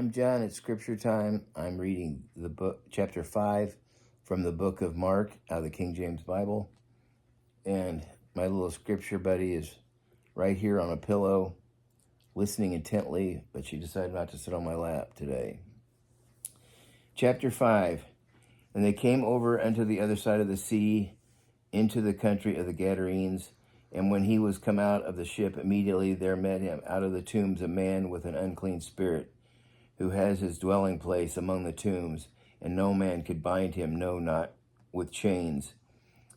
I'm John. It's scripture time. I'm reading the book, chapter 5 from the book of Mark out of the King James Bible. And my little scripture buddy is right here on a pillow, listening intently, but she decided not to sit on my lap today. Chapter 5. And they came over unto the other side of the sea, into the country of the Gadarenes. And when he was come out of the ship, immediately there met him out of the tombs a man with an unclean spirit, who has his dwelling place among the tombs, and no man could bind him, no, not with chains,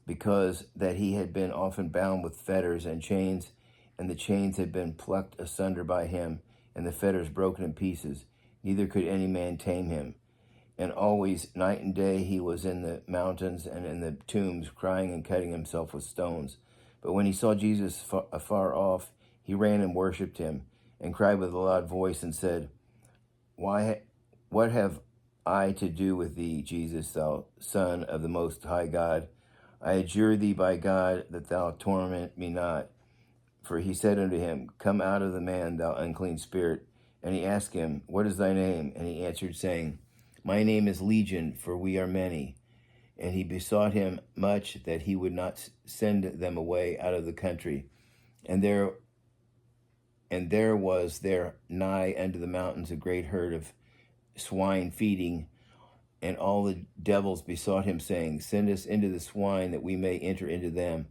because that he had been often bound with fetters and chains, and the chains had been plucked asunder by him, and the fetters broken in pieces. Neither could any man tame him. And always, night and day, he was in the mountains and in the tombs, crying and cutting himself with stones. But when he saw Jesus afar off, he ran and worshipped him, and cried with a loud voice, and said, What have I to do with thee, Jesus, thou Son of the Most High God? I adjure thee by God that thou torment me not. For he said unto him, Come out of the man, thou unclean spirit. And he asked him, What is thy name? And he answered, saying, My name is Legion, for we are many. And he besought him much that he would not send them away out of the country. And there was there nigh unto the mountains a great herd of swine feeding, and all the devils besought him, saying, Send us into the swine, that we may enter into them.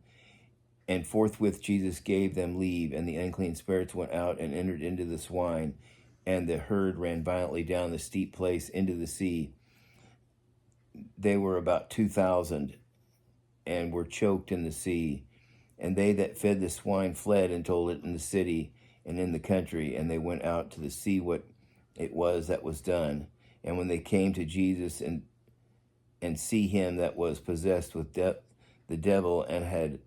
And forthwith Jesus gave them leave, and the unclean spirits went out and entered into the swine, and the herd ran violently down the steep place into the sea. They were about 2,000, and were choked in the sea. And they that fed the swine fled and told it in the city and in the country, and they went out to see what it was that was done. And when they came to Jesus and see him that was possessed with the devil, and had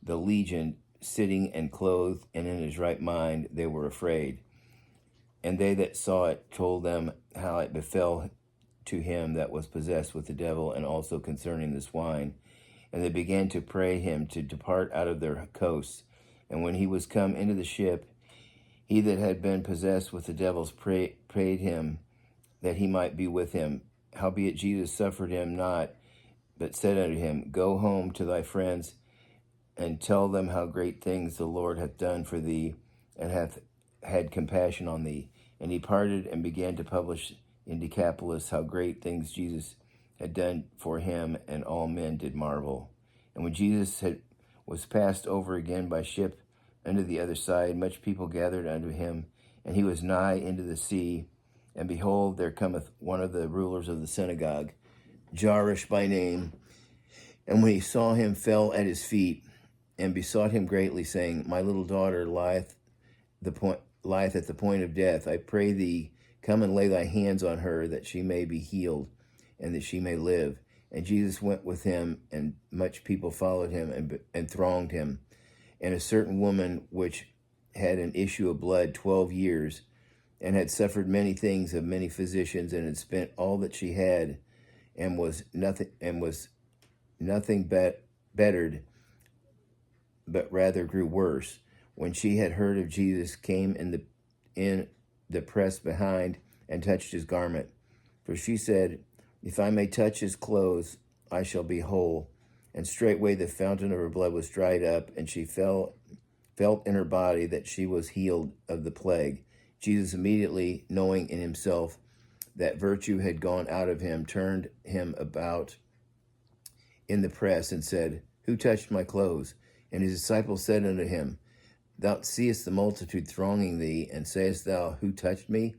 the legion, sitting and clothed and in his right mind, they were afraid. And they that saw it told them how it befell to him that was possessed with the devil, and also concerning the swine. And they began to pray him to depart out of their coasts. And when he was come into the ship, he that had been possessed with the devils prayed him that he might be with him. Howbeit Jesus suffered him not, but said unto him, Go home to thy friends, and tell them how great things the Lord hath done for thee, and hath had compassion on thee. And he departed and began to publish in Decapolis how great things Jesus had done for him, and all men did marvel. And when Jesus was passed over again by ship unto the other side, much people gathered unto him, and he was nigh into the sea. And behold, there cometh one of the rulers of the synagogue, Jairus by name. And when he saw him, fell at his feet, and besought him greatly, saying, My little daughter lieth at the point of death. I pray thee, come and lay thy hands on her, that she may be healed, and that she may live. And Jesus went with him, and much people followed him and thronged him. And a certain woman which had an issue of blood 12 years, and had suffered many things of many physicians, and had spent all that she had, and was nothing bettered, but rather grew worse. When she had heard of Jesus, came in the press behind, and touched his garment. For she said, If I may touch his clothes, I shall be whole. And straightway the fountain of her blood was dried up, and she felt in her body that she was healed of the plague. Jesus, immediately knowing in himself that virtue had gone out of him, turned him about in the press, and said, Who touched my clothes? And his disciples said unto him, Thou seest the multitude thronging thee, and sayest thou, Who touched me?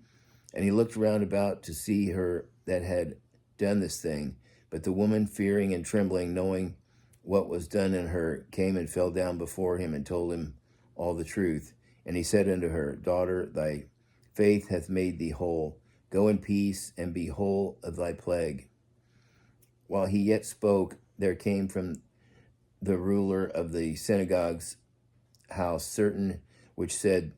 And he looked round about to see her that had done this thing. But the woman, fearing and trembling, knowing what was done in her, came and fell down before him, and told him all the truth. And he said unto her, Daughter, thy faith hath made thee whole. Go in peace, and be whole of thy plague. While he yet spoke, there came from the ruler of the synagogue's house certain which said,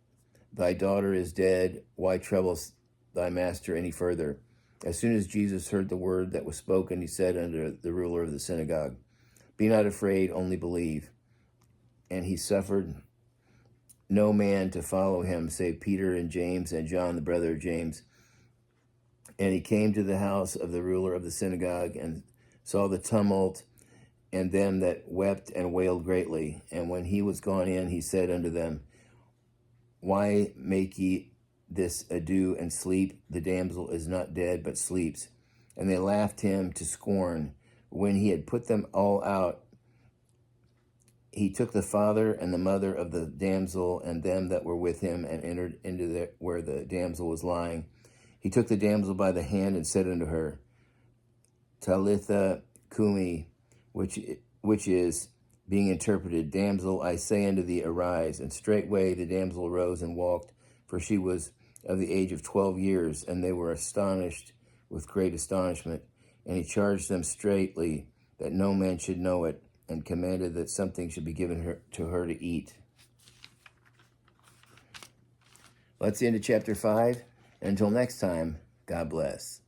Thy daughter is dead, why troublest thy master any further? As soon as Jesus heard the word that was spoken, he said unto the ruler of the synagogue, Be not afraid, only believe. And he suffered no man to follow him, save Peter and James and John, the brother of James. And he came to the house of the ruler of the synagogue, and saw the tumult, and them that wept and wailed greatly. And when he was gone in, he said unto them, Why make ye this ado and sleep? The damsel is not dead, but sleeps. And they laughed him to scorn. When he had put them all out, he took the father and the mother of the damsel and them that were with him, and entered into where the damsel was lying. He took the damsel by the hand and said unto her, Talitha cumi, which is, being interpreted, Damsel, I say unto thee, arise. And straightway the damsel arose and walked, for she was of the age of 12 years, and they were astonished with great astonishment. And he charged them straitly that no man should know it, and commanded that something should be given to her to eat. That's the end of chapter 5. Until next time, God bless.